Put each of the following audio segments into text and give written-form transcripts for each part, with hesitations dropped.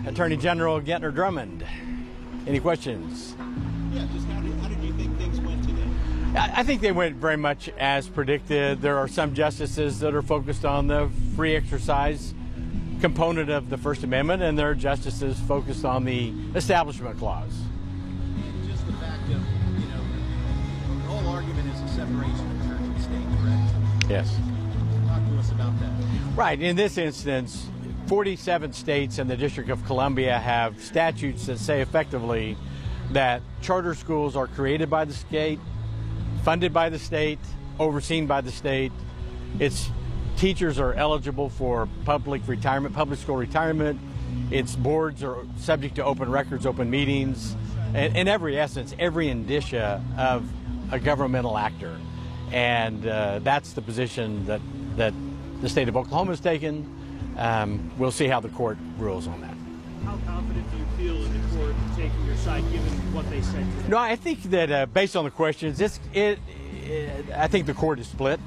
Attorney General Gettner Drummond. Any questions? Yeah, just how did you think things went today? I think they went very much as predicted. There are some justices that are focused on the free exercise component of the First Amendment, and there are justices focused on the Establishment Clause. And just the fact of, the whole argument is a separation of church and state, correct? Yes. Talk to us about that. Right. In this instance, 47 states and the District of Columbia have statutes that say effectively that charter schools are created by the state, funded by the state, overseen by the state. Its teachers are eligible for public school retirement. Its boards are subject to open records, open meetings, and in every essence, every indicia of a governmental actor. And that's the position that the state of Oklahoma has taken. We'll see how the court rules on that. How confident do you feel in the court taking your side, given what they said today? No, I think that based on the questions, I think the court is split.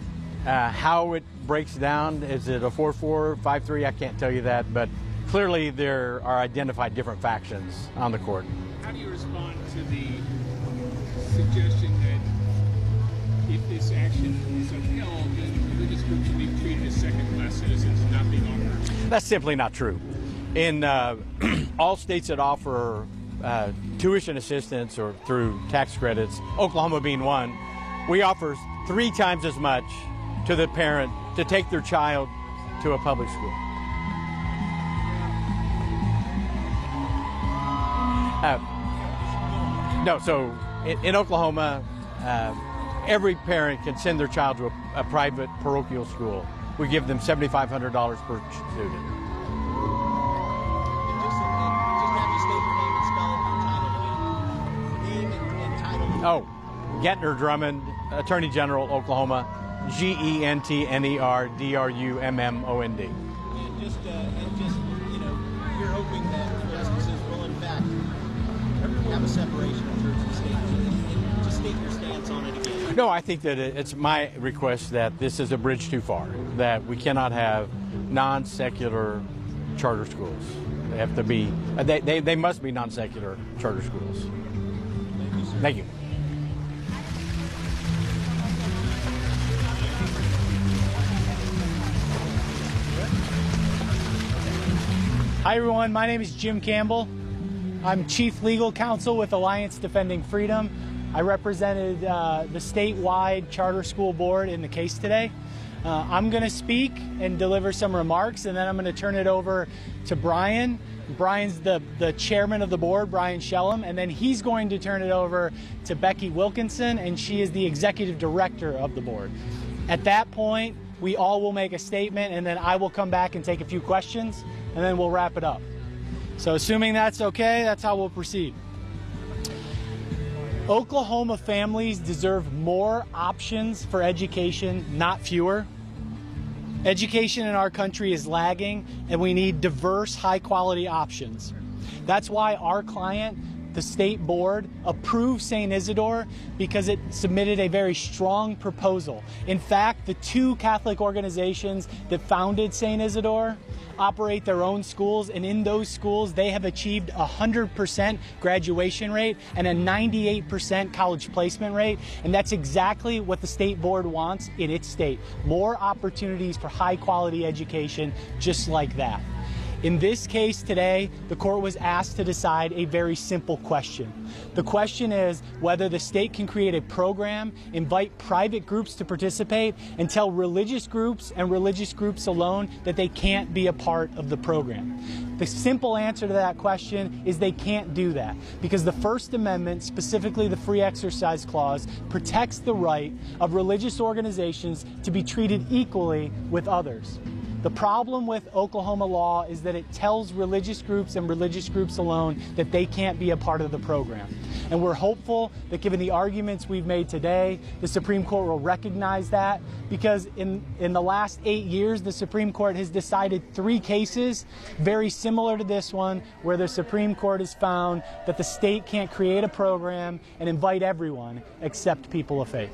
How it breaks down, is it a 4-4, 5-3? I can't tell you that, but clearly there are identified different factions on the court. How do you respond to the suggestion that if this action is upheld, then religious groups will be treated as second-class citizens and not being honored? That's simply not true. In all states that offer tuition assistance or through tax credits, Oklahoma being one, we offer 3 times as much to the parent to take their child to a public school. No, so in Oklahoma, every parent can send their child to a private parochial school. We give them $7,500 per student. Oh, Gettner Drummond, Attorney General, Oklahoma, GENTNER DRUMMOND. And just, you're hoping that justices will in fact have a separation of church and state. And just state your stance on it again. No, I think that it's my request that this is a bridge too far, that we cannot have non-secular charter schools. They have to be, they must be non-secular charter schools. Thank you, sir. Thank you. Hi everyone, my name is Jim Campbell. I'm Chief Legal Counsel with Alliance Defending Freedom. I represented the statewide charter school board in the case today. I'm going to speak and deliver some remarks, and then I'm going to turn it over to Brian. Brian's the chairman of the board, Brian Shellum, and then he's going to turn it over to Becky Wilkinson, and she is the executive director of the board. At that point, we all will make a statement, and then I will come back and take a few questions, and then we'll wrap it up. So assuming that's okay, that's how we'll proceed. Oklahoma families deserve more options for education, not fewer. Education in our country is lagging, and we need diverse, high-quality options. That's why our client, the state board, approved St. Isidore because it submitted a very strong proposal. In fact, the 2 Catholic organizations that founded St. Isidore operate their own schools, and in those schools they have achieved a 100% graduation rate and a 98% college placement rate, and that's exactly what the state board wants in its state. More opportunities for high quality education just like that. In this case today, the court was asked to decide a very simple question. The question is whether the state can create a program, invite private groups to participate, and tell religious groups and religious groups alone that they can't be a part of the program. The simple answer to that question is they can't do that because the First Amendment, specifically the Free Exercise Clause, protects the right of religious organizations to be treated equally with others. The problem with Oklahoma law is that it tells religious groups and religious groups alone that they can't be a part of the program. And we're hopeful that given the arguments we've made today, the Supreme Court will recognize that, because in the last 8 years, the Supreme Court has decided 3 cases very similar to this one, where the Supreme Court has found that the state can't create a program and invite everyone except people of faith.